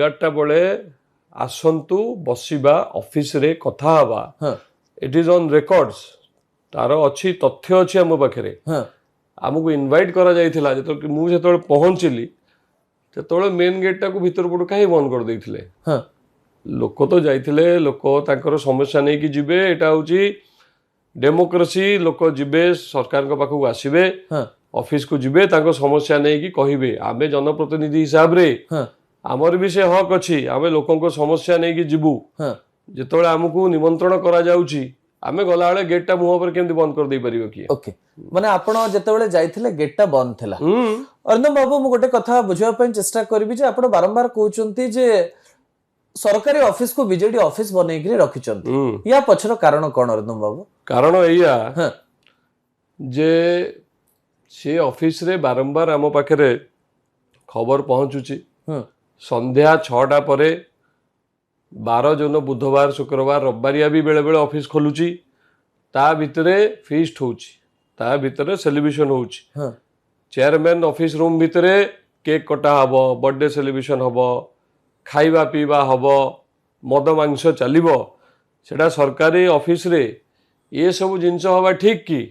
11टा बेले आसंतु बसिबा ऑफिस रे कथा हवा इट इज ऑन रिकॉर्ड्स तार अच्छी तथ्य अच्छी आम पाखे आमको इनवाइट करा जाइथिला जेतो मु जेतो पहुंचली सेतो मेन गेट टाको भीतर पटु कहीं बंद कर देइथिले लोक तो जाइथिले लोक तांकर समस्या नहीं कि जिबे एटा होची डेमोक्रेसी लोक जिबे सरकार को पाखु आसीबे ऑफिस को जिबे तांको समस्या नहीं कि कहिबे आमे जनप्रतिनिधि हिसाब रे आमर भी से हक अच्छी आमे लोकों को समस्या नहीं कि जिबू जेतोले हमकु निमंत्रण करा जाउची आमे गला बेले गेटटा मुह पर केमति बंद कर दे परिबो कि ओके माने आपण जेतेबेले जाइथिले गेटटा बंद थिला अरिंदम बाबू मु गोटे कथा बुझिबा पय चेष्टा करबी जे आपण बारंबार कहउचंती जे सरकारी ऑफिस को बीजेडी ऑफिस बनेइकरी रखिचंती या पछर कारण कोन अरिंदम बाबू कारण एया जे से ऑफिस रे बारंबार आम पाखरे खबर पहुंचुची संध्या 6टा परे 12 जून बुधवार शुक्रवार रविवारिया भी बेले बेले ऑफिस खोलुची ता भितरे फीस्ट होची ता भितरे सेलिब्रेशन होची चेयरमैन ऑफिस रूम भितरे केक कटा हबो बर्थडे सेलिब्रेशन हबो खाइबा पीबा हबो मद मांस चलिबो सेटा सरकारी ऑफिस रे ये सब जिनस हवा ठीक की